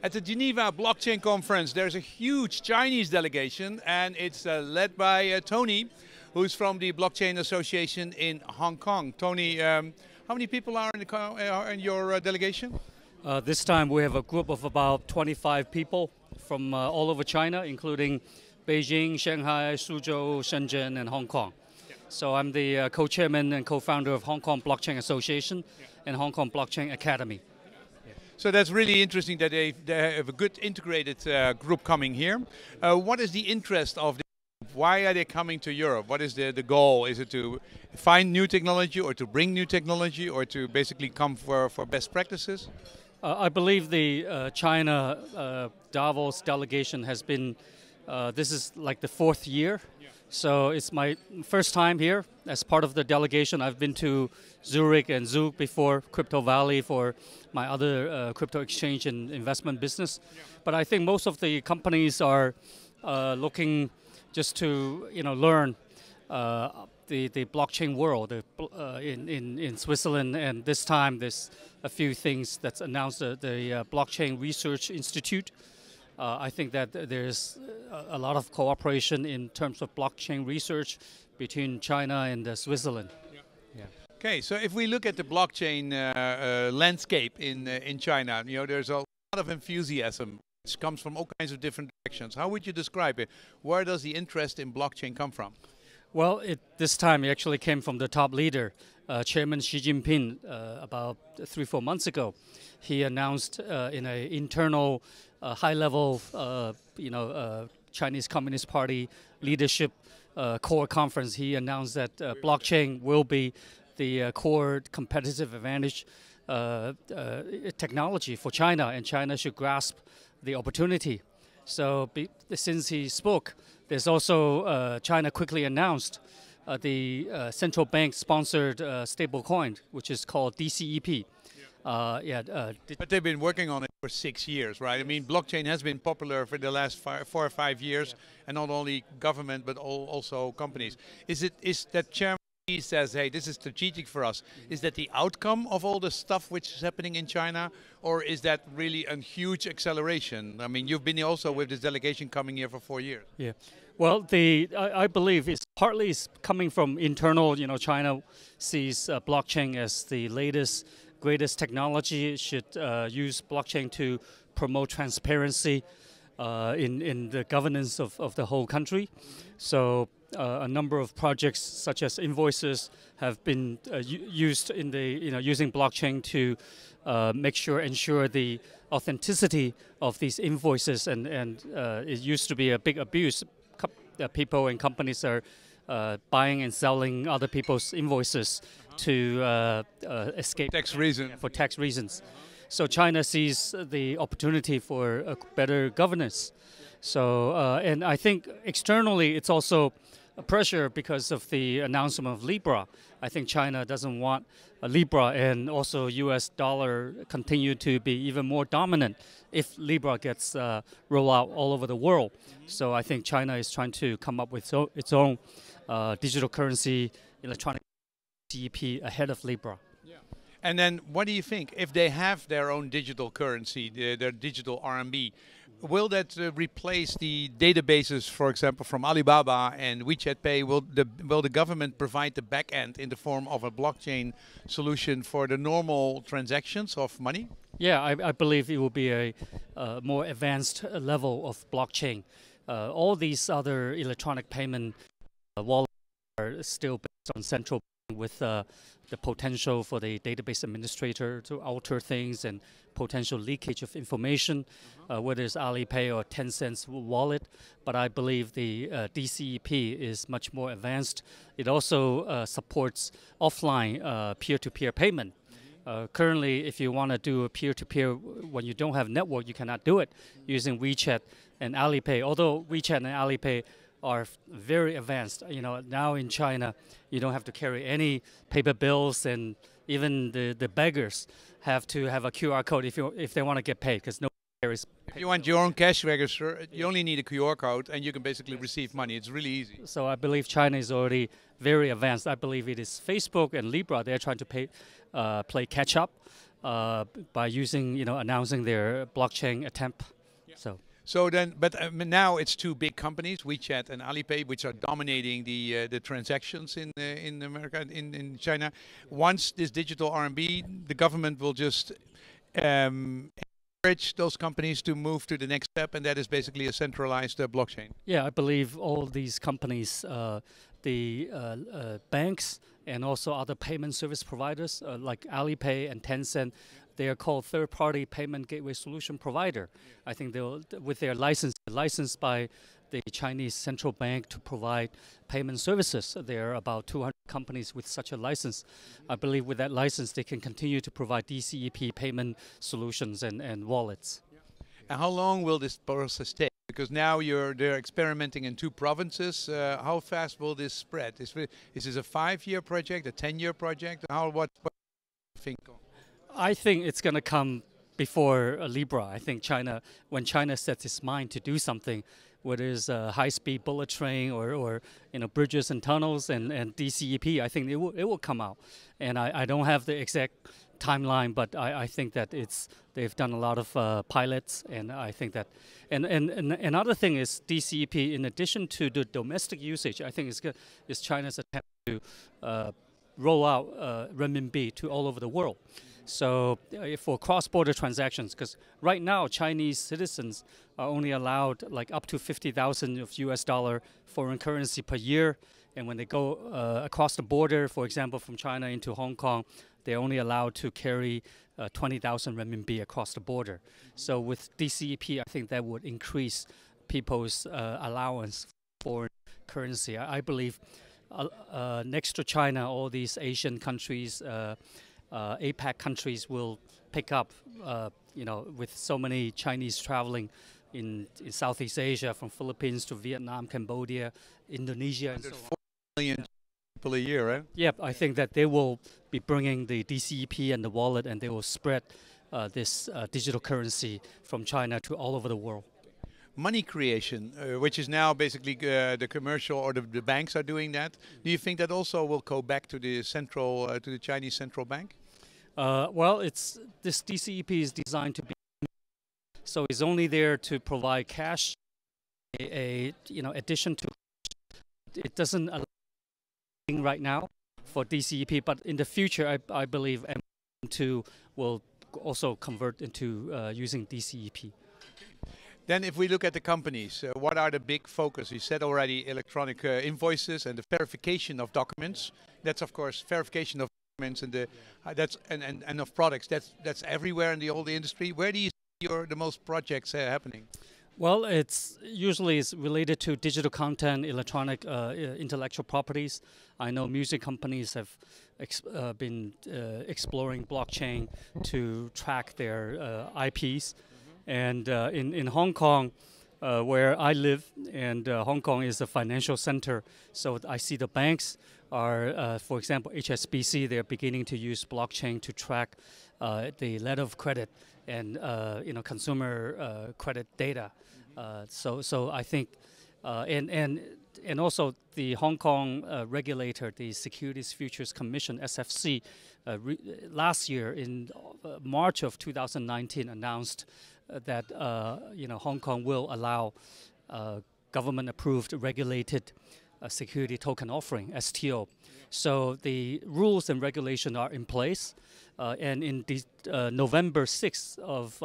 At the Geneva Blockchain Conference, there's a huge Chinese delegation, and it's led by Tony, who's from the Blockchain Association in Hong Kong. Tony, how many people are in your delegation? This time we have a group of about 25 people from all over China, including Beijing, Shanghai, Suzhou, Shenzhen, and Hong Kong. Yeah. So I'm the co-chairman and co-founder of Hongkong Blockchain Association and Hongkong Blockchain Academy. So that's really interesting that they have a good integrated group coming here. What is the interest of the group? Why are they coming to Europe? What is the goal? Is it to find new technology or to bring new technology or to basically come for best practices? I believe the China Davos delegation has been, this is like the 4th year. Yeah. So it's my first time here as part of the delegation. I've been to Zurich and Zug before, Crypto Valley for my other crypto exchange and investment business. Yeah. But I think most of the companies are looking just to learn the blockchain world in Switzerland, and this time there's a few things that's announced. The Blockchain Research Institute. I think that there's a lot of cooperation in terms of blockchain research between China and Switzerland. Yeah. Yeah. Okay, so if we look at the blockchain landscape in China, there's a lot of enthusiasm. It comes from all kinds of different directions. How would you describe it? Where does the interest in blockchain come from? Well, this time it actually came from the top leader, Chairman Xi Jinping, about 3-4 months ago. He announced in an internal high-level, Chinese Communist Party leadership core conference. He announced that blockchain will be the core competitive advantage technology for China, and China should grasp the opportunity. So since he spoke, there's also China quickly announced the central bank sponsored stable coin, which is called DCEP. But they've been working on it for 6 years, right? I mean, blockchain has been popular for the last 4 or 5 years, and not only government but also companies. Is that Chairman says, hey, this is strategic for us? Is that the outcome of all the stuff which is happening in China, or is that really a huge acceleration? I mean, you've been also with this delegation coming here for 4 years. Yeah, well, I believe it's partly coming from internal. China sees blockchain as the latest, greatest technology. It should use blockchain to promote transparency in the governance of the whole country. So a number of projects such as invoices have been used in the using blockchain to ensure the authenticity of these invoices, and it used to be a big abuse. People and companies are buying and selling other people's invoices to escape tax reasons. For tax reasons. So China sees the opportunity for a better governance. So and I think externally it's also a pressure because of the announcement of Libra. I think China doesn't want Libra and also U.S. dollar continue to be even more dominant if Libra gets rolled out all over the world. So I think China is trying to come up with its own digital currency, electronic DEP ahead of Libra. Yeah. And then what do you think? If they have their own digital currency, their digital RMB, will that replace the databases, for example, from Alibaba and WeChat Pay? Will the government provide the back end in the form of a blockchain solution for the normal transactions of money? Yeah, I believe it will be a more advanced level of blockchain. All these other electronic payment wallets are still based on central with the potential for the database administrator to alter things and potential leakage of information, whether it's Alipay or Tencent's wallet. But I believe the DCEP is much more advanced. It also supports offline peer-to-peer payment. Currently, if you want to do a peer-to-peer when you don't have network, you cannot do it using WeChat and Alipay. Although WeChat and Alipay are very advanced. Now in China, you don't have to carry any paper bills, and even the beggars have to have a QR code if they want to get paid, because no carries. If you want your own cash register, you only need a QR code, and you can basically receive money. It's really easy. So I believe China is already very advanced. I believe it is Facebook and Libra. They're trying to play catch up. by using, announcing their blockchain attempt. So then, but now it's two big companies, WeChat and Alipay, which are dominating the transactions in America, in China. Once this digital RMB, the government will just encourage those companies to move to the next step, and that is basically a centralized blockchain. Yeah, I believe all these companies, the banks and also other payment service providers like Alipay and Tencent, they are called third-party payment gateway solution provider. I think they'll, with their licensed by the Chinese central bank to provide payment services. There are about 200 companies with such a license. I believe with that license, they can continue to provide DCEP payment solutions and wallets. And how long will this process take? Because now they're experimenting in 2 provinces. How fast will this spread? Is this a 5-year project, a 10-year project? What do you think? I think it's going to come before Libra. I think when China sets its mind to do something, whether it's a high-speed bullet train or bridges and tunnels and DCEP, I think it will come out. And I don't have the exact timeline, but I think that they've done a lot of pilots, and I think that and another thing is DCEP. In addition to the domestic usage, I think is China's attempt to roll out renminbi to all over the world. So for cross-border transactions, because right now Chinese citizens are only allowed like up to 50,000 of US dollar foreign currency per year, and when they go across the border, for example, from China into Hong Kong, they're only allowed to carry 20,000 renminbi across the border. So with DCEP, I think that would increase people's allowance for foreign currency. I believe next to China, all these Asian countries, APAC countries will pick up, with so many Chinese traveling in Southeast Asia, from Philippines to Vietnam, Cambodia, Indonesia, and so on. 4 million people a year, right? Yep, I think that they will be bringing the DCEP and the wallet, and they will spread this digital currency from China to all over the world. Money creation, which is now basically the commercial or the banks are doing that. Do you think that also will go back to the central, to the Chinese central bank? Well, this DCEP is designed to be, so it's only there to provide cash. Addition to, it doesn't allow right now for DCEP, but in the future, I believe M2 will also convert into using DCEP. Then if we look at the companies, what are the big focus? You said already electronic invoices and the verification of documents. That's of course verification of documents and and of products. That's everywhere in the whole industry. Where do you see the most projects happening? Well, it's usually related to digital content, electronic intellectual properties. I know music companies have been exploring blockchain to track their IPs. And in Hong Kong, where I live, and Hong Kong is a financial center, so I see the banks are, for example, HSBC, they're beginning to use blockchain to track the letter of credit and consumer credit data. So I think, and also the Hong Kong regulator, the Securities Futures Commission (SFC), last year in March of 2019 announced that Hong Kong will allow government-approved regulated security token offering (STO). So the rules and regulations are in place, and in November 6th of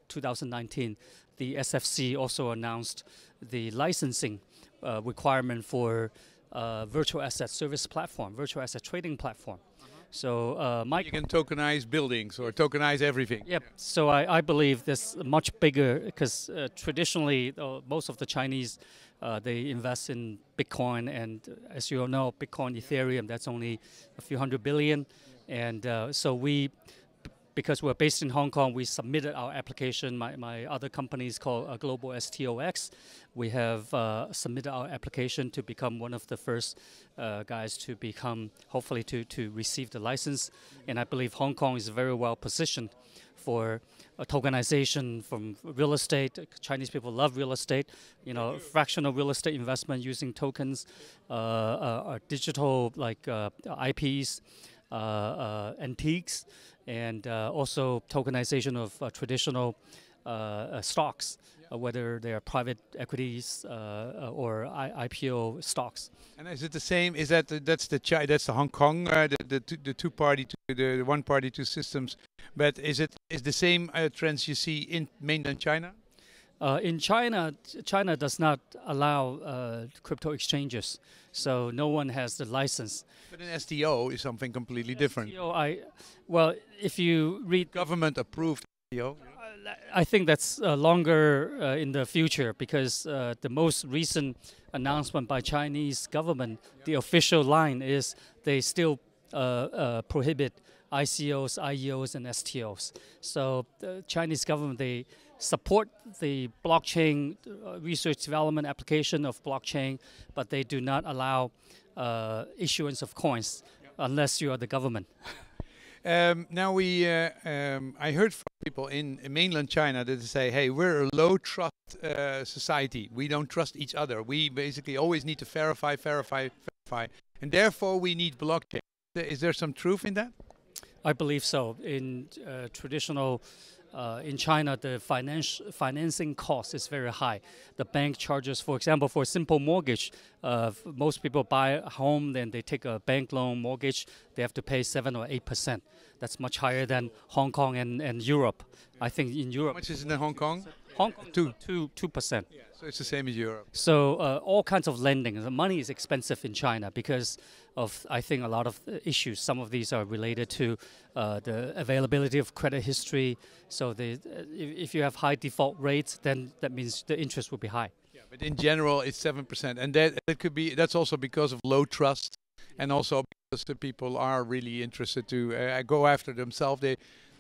2019, the SFC also announced the licensing requirement for virtual asset service platform, virtual asset trading platform. So you can tokenize buildings or tokenize everything. Yep. So I believe this much bigger, because traditionally most of the Chinese they invest in Bitcoin, and as you all know, Bitcoin, Ethereum, that's only a few hundred billion, and so because we're based in Hong Kong, we submitted our application. My other company is called Global STOX. We have submitted our application to become one of the first guys to become, hopefully to receive the license. And I believe Hong Kong is very well positioned for tokenization from real estate. Chinese people love real estate. Fractional real estate investment using tokens, digital like IPs, antiques, and also tokenization of traditional stocks, whether they are private equities or IPO stocks. And is it the same? Is that that's the Hong Kong the two party the one party two systems? But is the same trends you see in mainland China? In China, China does not allow crypto exchanges, so no one has the license. But an STO is something completely different. STO, well, if you read government approved STO. I think that's longer in the future, because the most recent announcement by Chinese government, the official line is they still prohibit ICOs, IEOs, and STOs. So the Chinese government, they support the blockchain research development application of blockchain, but they do not allow issuance of coins unless you are the government. Now I heard from people in mainland China that they say, hey, we're a low trust society. We don't trust each other. We basically always need to verify, and therefore we need blockchain. Is there some truth in that? I believe so. In traditional, in China, the financing cost is very high. The bank charges, for example, for a simple mortgage, most people buy a home, then they take a bank loan mortgage, they have to pay 7 or 8%. That's much higher than Hong Kong and Europe. I think in Europe. How much is it in Hong Kong? Hong Kong, 2%. Yeah, so it's the same as Europe. So all kinds of lending. The money is expensive in China because of, I think, a lot of issues. Some of these are related to the availability of credit history. So if you have high default rates, then that means the interest will be high. Yeah, but in general, it's 7%, and that's also because of low trust, and also because the people are really interested to go after themselves.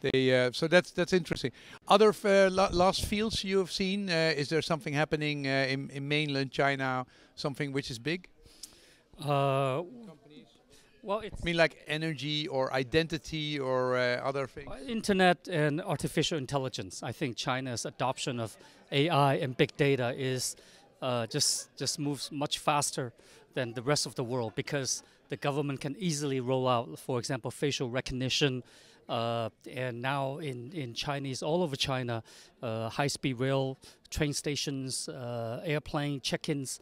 So that's interesting. Other last fields you have seen? Is there something happening in mainland China? Something which is big? Well, I mean, like energy or identity or other things? Internet and artificial intelligence. I think China's adoption of AI and big data is just moves much faster than the rest of the world, because the government can easily roll out, for example, facial recognition. And now in Chinese, all over China, high-speed rail, train stations, airplane check-ins,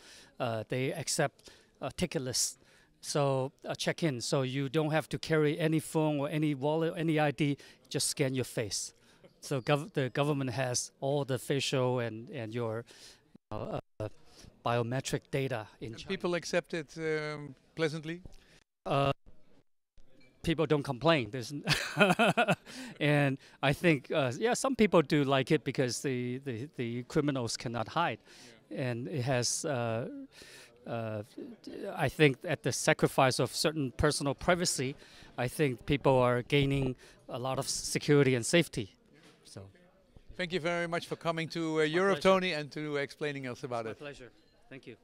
they accept ticketless. So check-in, so you don't have to carry any phone or any wallet, any ID, just scan your face. So the government has all the facial and your biometric data in China. People accept it pleasantly? People don't complain. And I think, yeah, some people do like it because the criminals cannot hide. Yeah. And it has, I think, at the sacrifice of certain personal privacy, I think people are gaining a lot of security and safety. So, thank you very much for coming to Europe, Tony, and to explaining us about it. My pleasure. Thank you.